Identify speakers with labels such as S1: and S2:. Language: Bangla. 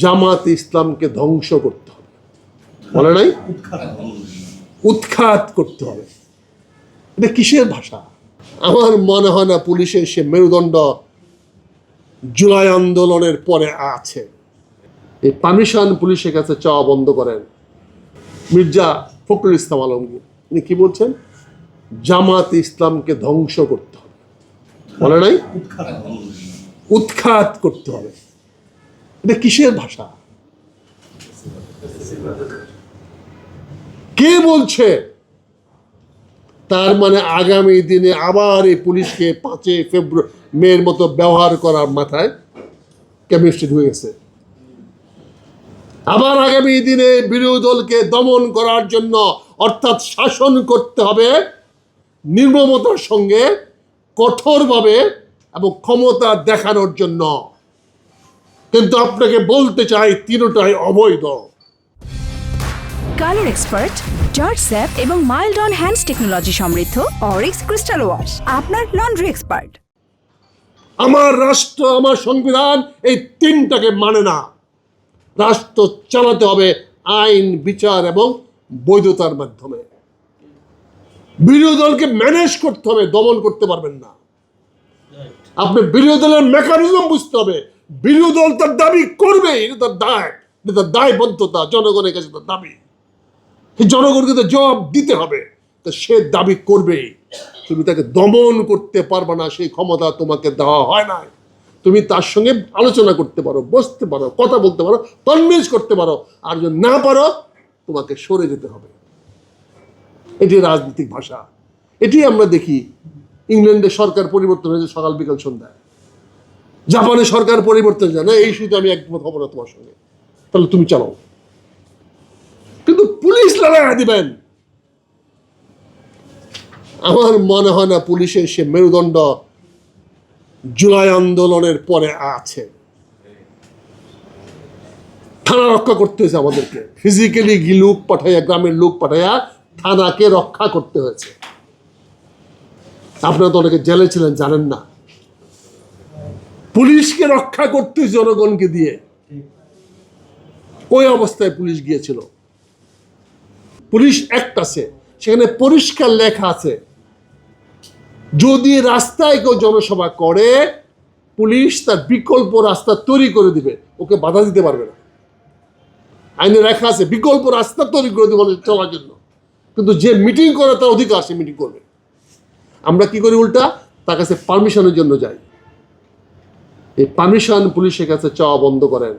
S1: জামাত ইসলামকে ধ্বংস করতে হবে, বলে নাই? উৎখাত করতে হবে। এটা কিসের ভাষা? আমার মনে হয় না পুলিশের সে মেরুদণ্ড জুলাই আন্দোলনের পরে আছে। এই পারমিশন পুলিশের কাছে চাওয়া বন্ধ করেন। মির্জা ফখরুল ইসলাম আলমগীর উনি কি বলছেন? জামাত ইসলামকে ধ্বংস করতে হবে, বলে নাই? উৎখাত করতে হবে। এটা কিসের ভাষা? কে বলছে? তার মানে আগামী দিনে আবার এই পুলিশকে 5 ফেব্রুয়ারি মের মতো ব্যবহার করার মাথায় কেমিস্ট্রি হয়ে গেছে। আবার আগামী দিনে বিরোধী দলকে দমন করার জন্য, অর্থাৎ শাসন করতে হবে নির্মমতার সঙ্গে, কঠোরভাবে এবং ক্ষমতা দেখানোর জন্য। কিন্তু আপনাকে বলতে চাই, তিনটাই অবৈধ।
S2: কালার এক্সপার্ট, জর্জ স্যাপ এবং মাইল্ড অন হ্যান্ডস টেকনোলজি সমৃদ্ধ অরিক্স ক্রিস্টাল ওয়াশ আপনার লন্ড্রি এক্সপার্ট।
S1: আমার রাষ্ট্র, আমার সংবিধান এই তিনটাকে মানে না। রাষ্ট্র চালাতে হবে আইন, বিচার এবং বৈধতার মাধ্যমে। বিরোধী দলকে ম্যানেজ করতে হবে, দমন করতে পারবেন না। আপনি বিরোধী দলের মেকানিজম বুঝতে হবে। বিরোধী দল তার দাবি করবে, এটা তার দায়, এটা তার দায়বদ্ধতা, জনগণের কাছে তার দাবি। জনগণকে তো জবাব দিতে হবে, তো সে দাবি করবেই। তুমি তাকে দমন করতে পারবে না, সেই ক্ষমতা তোমাকে দেওয়া হয় না। তুমি তার সঙ্গে আলোচনা করতে পারো, বসতে পারো, কথা বলতে পারো, কনভিন্স করতে পারো, আর যদি না পারো তোমাকে সরে যেতে হবে। এটি রাজনৈতিক ভাষা। এটি আমরা দেখি ইংল্যান্ডে সরকার পরিবর্তন হয়েছে সকাল বিকাল সন্ধ্যায়, জাপানে সরকার পরিবর্তন যায় না। এই শুধু আমি একমত হব না তোমার সঙ্গে, তাহলে তুমি চালাও, কিন্তু পুলিশ লড়াই দিবেন। আমার মনে হয় না পুলিশের সে মেরুদণ্ড জুলাই আন্দোলনের পরে আছে। থানা রক্ষা করতে হয়েছে আমাদেরকে, ফিজিক্যালি লোক পাঠাইয়া, গ্রামের লোক পাঠাইয়া থানাকে রক্ষা করতে হয়েছে। আপনারা তো অনেকে জেলে ছিলেন, জানেন না। পুলিশকে রক্ষা করতে জনগণকে দিয়ে ওই অবস্থায় পুলিশ গিয়েছিল। পুলিশ অ্যাক্ট আছে, সেখানে পরিষ্কার লেখা আছে, যদি রাস্তায় কেউ জনসভা করে, পুলিশ তার বিকল্প রাস্তা তৈরি করে দিবে, ওকে বাধা দিতে পারবে না। আইনে লেখা আছে বিকল্প রাস্তা তৈরি করে দেবে চলার জন্য, কিন্তু যে মিটিং করে তার অধিকার, সে মিটিং করবে। আমরা কি করি? উল্টা তার কাছে পারমিশনের জন্য যাই। এই পারমিশন পুলিশের কাছে চাওয়া বন্ধ করেন।